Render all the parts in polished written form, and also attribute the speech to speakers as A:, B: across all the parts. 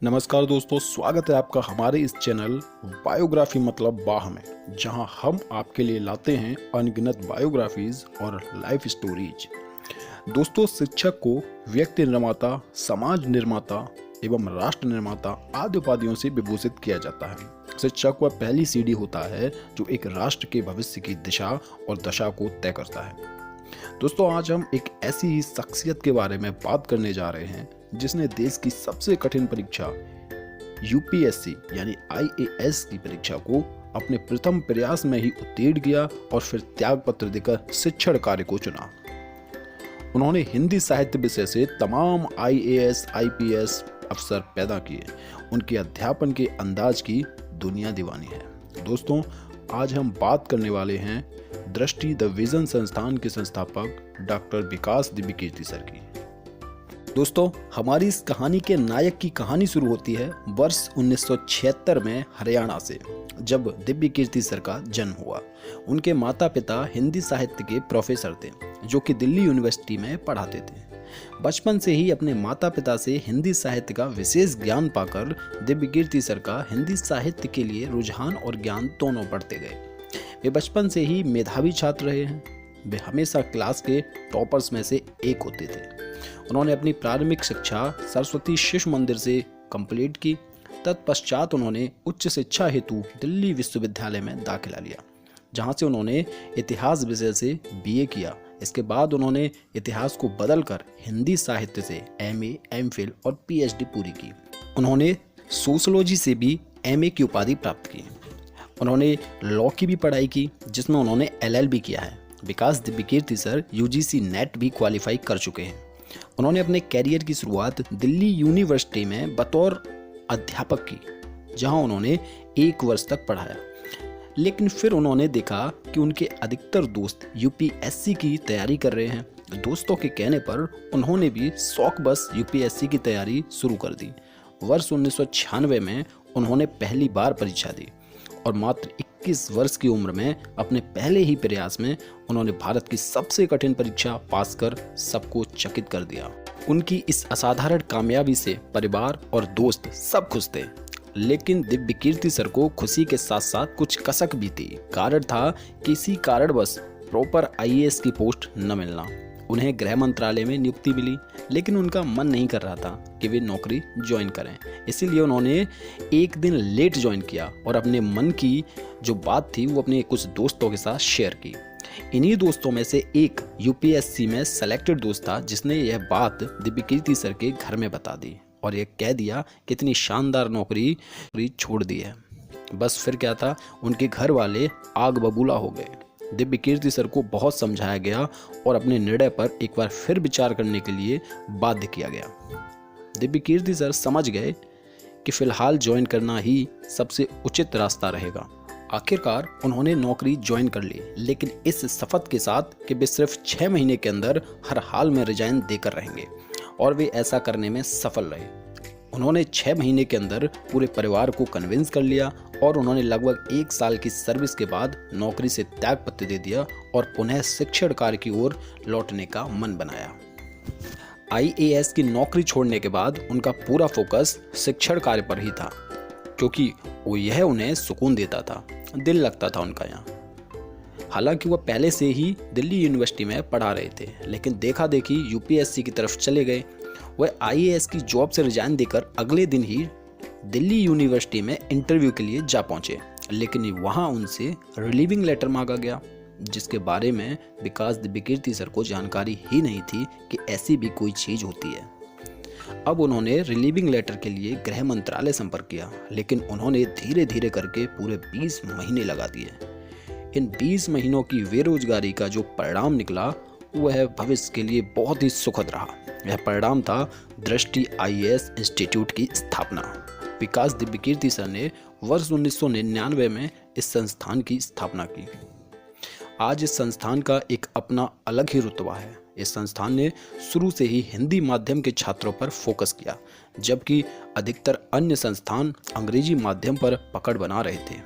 A: नमस्कार दोस्तों, स्वागत है आपका हमारे इस चैनल बायोग्राफी मतलब बाह में, जहां हम आपके लिए लाते हैं अनगिनत बायोग्राफीज और लाइफ स्टोरीज। दोस्तों, शिक्षक को व्यक्ति निर्माता, समाज निर्माता एवं राष्ट्र निर्माता आदि उपाधियों से विभूषित किया जाता है। शिक्षक वह पहली सीढ़ी होता है जो एक राष्ट्र के भविष्य की दिशा और दशा को तय करता है। दोस्तों, आज हम एक ऐसी ही शख्सियत के बारे में बात करने जा रहे हैं जिसने देश की सबसे कठिन परीक्षा यूपीएससी यानी आईएएस की परीक्षा को अपने प्रथम प्रयास में ही उत्तीर्ण किया और फिर त्याग पत्र देकर शिक्षण कार्य को चुना। उन्होंने हिंदी साहित्य विषय से तमाम आईएएस आईपीएस अफसर पैदा किए। उनके अध्यापन के अंदाज की दुनिया दीवानी है। दोस्तों, आज हम बात करने वाले हैं दृष्टि द विजन संस्थान के संस्थापक डॉक्टर विकास दिव्यकीर्ति सर की। दोस्तों, हमारी इस कहानी के नायक की कहानी शुरू होती है वर्ष 1976 में हरियाणा से, जब दिव्यकीर्ति सर का जन्म हुआ। उनके माता पिता हिंदी साहित्य के प्रोफेसर थे जो कि दिल्ली यूनिवर्सिटी में पढ़ाते थे। बचपन से ही अपने माता पिता से हिंदी साहित्य का विशेष ज्ञान पाकर दिव्यकीर्ति सर का हिंदी साहित्य के लिए रुझान और ज्ञान दोनों बढ़ते गए। वे बचपन से ही मेधावी छात्र रहे हैं। वे हमेशा क्लास के टॉपर्स में से एक होते थे। उन्होंने अपनी प्रारंभिक शिक्षा सरस्वती शिशु मंदिर से कंप्लीट की। तत्पश्चात उन्होंने उच्च शिक्षा हेतु दिल्ली विश्वविद्यालय में दाखिला लिया, जहां से उन्होंने इतिहास विषय से बीए किया। इसके बाद उन्होंने इतिहास को बदलकर हिंदी साहित्य से एमए, एमफिल और पीएचडी पूरी की। उन्होंने सोशियोलॉजी से भी एमए की उपाधि प्राप्त की। उन्होंने लॉ की भी पढ़ाई की, जिसमें उन्होंने एलएलबी किया है। विकास दिव्यकीर्ति सर यूजीसी नेट भी क्वालिफाई कर चुके हैं। उन्होंने अपने कैरियर की शुरुआत दिल्ली यूनिवर्सिटी में बतौर अध्यापक की, जहां उन्होंने 1 वर्ष तक पढ़ाया। लेकिन फिर उन्होंने देखा कि उनके अधिकतर दोस्त यूपीएससी की तैयारी कर रहे हैं। दोस्तों के कहने पर उन्होंने भी शौक बस यूपीएससी की तैयारी शुरू कर दी। वर्ष 1996 में उन्होंने पहली बार परीक्षा दी और मात्र 21 वर्ष की उम्र में अपने पहले ही प्रयास में उन्होंने भारत की सबसे कठिन परीक्षा पास कर सबको चकित कर दिया। उनकी इस असाधारण कामयाबी से परिवार और दोस्त सब खुश थे, लेकिन दिव्यकीर्ति सर को खुशी के साथ साथ कुछ कसक भी थी। कारण था किसी कारणवश प्रॉपर आईएएस की पोस्ट न मिलना। उन्हें गृह मंत्रालय में नियुक्ति मिली, लेकिन उनका मन नहीं कर रहा था कि वे नौकरी ज्वाइन करें। इसीलिए उन्होंने एक दिन लेट ज्वाइन किया और अपने मन की जो बात थी वो अपने कुछ दोस्तों के साथ शेयर की। इन्हीं दोस्तों में से एक यूपीएससी में सेलेक्टेड दोस्त था, जिसने यह बात दिव्यकीर्ति सर के घर में बता दी और ये कह दिया कि इतनी शानदार नौकरी छोड़ दी है। बस फिर क्या था, उनके घर वाले आग बबूला हो गए। दिव्यकीर्ति सर को बहुत समझाया गया और अपने निर्णय पर एक बार फिर विचार करने के लिए बाध्य किया गया। दिव्यकीर्ति सर समझ गए कि फिलहाल ज्वाइन करना ही सबसे उचित रास्ता रहेगा। आखिरकार उन्होंने नौकरी ज्वाइन कर ली, लेकिन इस शपथ के साथ कि वे सिर्फ 6 महीने के अंदर हर हाल में रिजाइन देकर रहेंगे, और वे ऐसा करने में सफल रहे। उन्होंने 6 महीने के अंदर पूरे परिवार को कन्विंस कर लिया और उन्होंने लगभग 1 साल की सर्विस के बाद नौकरी से त्याग पत्र दे दिया और पुनः शिक्षण कार्य की ओर लौटने का मन बनाया। आईएएस की नौकरी छोड़ने के बाद उनका पूरा फोकस शिक्षण कार्य पर ही था, क्योंकि वो यह उन्हें सुकून देता था, दिल लगता था उनका यहाँ। हालांकि वह पहले से ही दिल्ली यूनिवर्सिटी में पढ़ा रहे थे, लेकिन देखा देखी यूपीएससी की तरफ चले गए। वह आईएएस की जॉब से रिजाइन देकर अगले दिन ही दिल्ली यूनिवर्सिटी में इंटरव्यू के लिए जा पहुंचे, लेकिन वहां उनसे रिलीविंग लेटर मांगा गया, जिसके बारे में विकास दिव्यकीर्ति सर को जानकारी ही नहीं थी कि ऐसी भी कोई चीज होती है। अब उन्होंने रिलीविंग लेटर के लिए गृह मंत्रालय संपर्क किया, लेकिन उन्होंने धीरे धीरे करके पूरे 20 महीने लगा दिए। इन 20 महीनों की बेरोजगारी का जो परिणाम निकला वह भविष्य के लिए बहुत ही सुखद रहा। यह परिणाम था दृष्टि आईएएस इंस्टीट्यूट की स्थापना। विकास दिव्यकीर्ति सर ने वर्ष 1999 में इस संस्थान की स्थापना की। आज इस संस्थान का एक अपना अलग ही रुतबा है। इस संस्थान ने शुरू से ही हिंदी माध्यम के छात्रों पर फोकस किया, जबकि अधिकतर अन्य संस्थान अंग्रेजी माध्यम पर पकड़ बना रहे थे।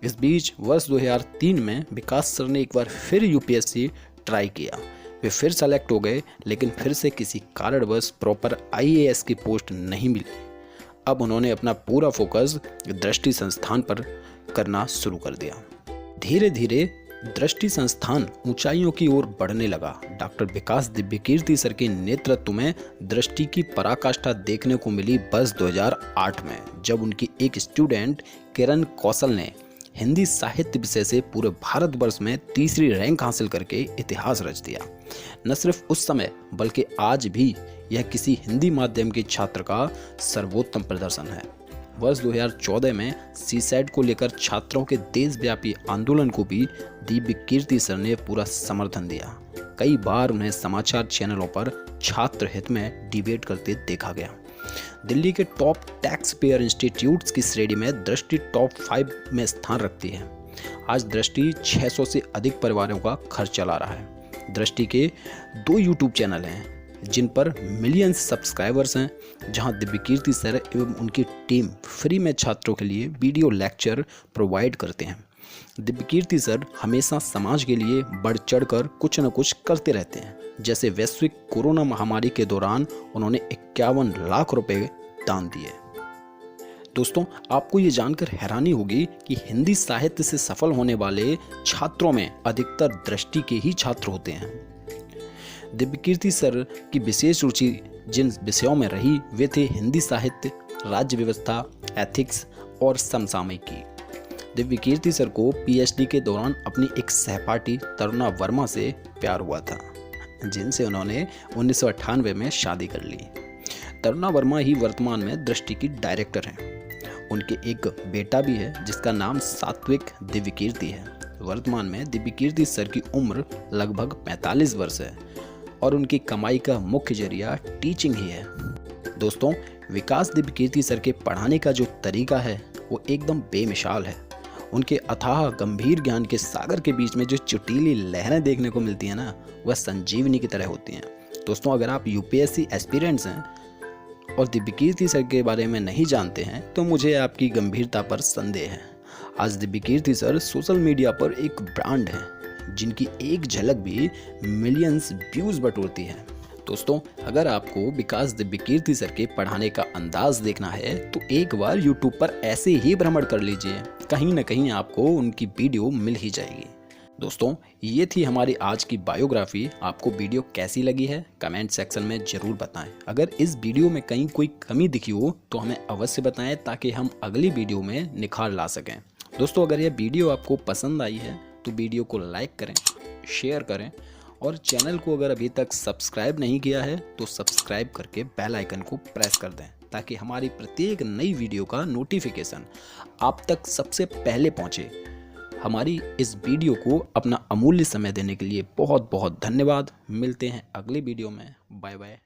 A: इस बीच वर्ष 2003 में विकास सर ने एक बार फिर यूपीएससी ट्राई किया। वे फिर सेलेक्ट हो गए, लेकिन फिर से किसी कारणवश प्रॉपर आईएएस की पोस्ट नहीं मिली। अब उन्होंने अपना पूरा फोकस दृष्टि संस्थान पर करना शुरू कर दिया। धीरे धीरे दृष्टि संस्थान ऊंचाइयों की ओर बढ़ने लगा। डॉक्टर विकास दिव्यकीर्ति सर के नेतृत्व में दृष्टि की पराकाष्ठा देखने को मिली वर्ष 2008 में, जब उनकी एक स्टूडेंट किरण कौशल ने हिंदी साहित्य विषय से पूरे भारतवर्ष में तीसरी रैंक हासिल करके इतिहास रच दिया। न सिर्फ उस समय बल्कि आज भी यह किसी हिंदी माध्यम के छात्र का सर्वोत्तम प्रदर्शन है। वर्ष 2014 में सीसैट को लेकर छात्रों के देशव्यापी आंदोलन को भी दिव्यकीर्ति सर ने पूरा समर्थन दिया। कई बार उन्हें समाचार चैनलों पर छात्र हित में डिबेट करते देखा गया। दिल्ली के टॉप टैक्स पेयर इंस्टीट्यूट्स की श्रेणी में दृष्टि टॉप 5 में स्थान रखती है। आज दृष्टि 600 से अधिक परिवारों का खर्च चला रहा है। दृष्टि के 2 यूट्यूब चैनल हैं जिन पर मिलियंस सब्सक्राइबर्स हैं, जहां दिव्यकीर्ति सर एवं उनकी टीम फ्री में छात्रों के लिए वीडियो लेक्चर प्रोवाइड करते हैं। दिव्यकीर्ति सर हमेशा समाज के लिए बढ़ चढ़कर कुछ न कुछ करते रहते हैं। जैसे वैश्विक कोरोना महामारी के दौरान उन्होंने 51 लाख रुपए दान दिए। दोस्तों, आपको ये जानकर हैरानी होगी कि हिंदी साहित्य से सफल होने वाले छात्रों में अधिकतर दृष्टि के ही छात्र होते हैं। दिव्यकीर्ति सर की विशेष रुचि जिन विषयों में रही वे थे हिंदी साहित्य, राज्य व्यवस्था, एथिक्स और समसामयिकी। दिव्यकीर्ति सर को पीएचडी के दौरान अपनी एक सहपाठी तरुणा वर्मा से प्यार हुआ था, जिनसे उन्होंने 1998 में शादी कर ली। तरुणा वर्मा ही वर्तमान में दृष्टि की डायरेक्टर हैं। उनके एक बेटा भी है जिसका नाम सात्विक दिव्यकीर्ति है। वर्तमान में दिव्यकीर्ति सर की उम्र लगभग 45 वर्ष है और उनकी कमाई का मुख्य जरिया टीचिंग ही है। दोस्तों, विकास दिव्यकीर्ति सर के पढ़ाने का जो तरीका है वो एकदम बेमिसाल है। उनके अथाह गंभीर ज्ञान के सागर के बीच में जो चुटीली लहरें देखने को मिलती हैं ना, वह संजीवनी की तरह होती हैं। दोस्तों, अगर आप यूपीएससी एस्पिरेंट्स हैं और दिव्यकीर्ति सर के बारे में नहीं जानते हैं तो मुझे आपकी गंभीरता पर संदेह है। आज दिव्यकीर्ति सर सोशल मीडिया पर एक ब्रांड है जिनकी एक झलक भी मिलियंस व्यूज बटोरती है। दोस्तों, अगर आपको विकास दिव्यकीर्ति सर के पढ़ाने का अंदाज देखना है तो एक बार यूट्यूब पर ऐसे ही भ्रमण कर लीजिए, कहीं ना कहीं आपको उनकी वीडियो मिल ही जाएगी। दोस्तों, ये थी हमारी आज की बायोग्राफी। आपको वीडियो कैसी लगी है कमेंट सेक्शन में जरूर बताएं। अगर इस वीडियो में कहीं कोई कमी दिखी हो तो हमें अवश्य बताएं ताकि हम अगली वीडियो में निखार ला सकें। दोस्तों, अगर यह वीडियो आपको पसंद आई है तो वीडियो को लाइक करें, शेयर करें और चैनल को अगर अभी तक सब्सक्राइब नहीं किया है तो सब्सक्राइब करके बेल आइकन को प्रेस कर दें ताकि हमारी प्रत्येक नई वीडियो का नोटिफिकेशन आप तक सबसे पहले पहुंचे। हमारी इस वीडियो को अपना अमूल्य समय देने के लिए बहुत बहुत धन्यवाद। मिलते हैं अगली वीडियो में। Bye bye.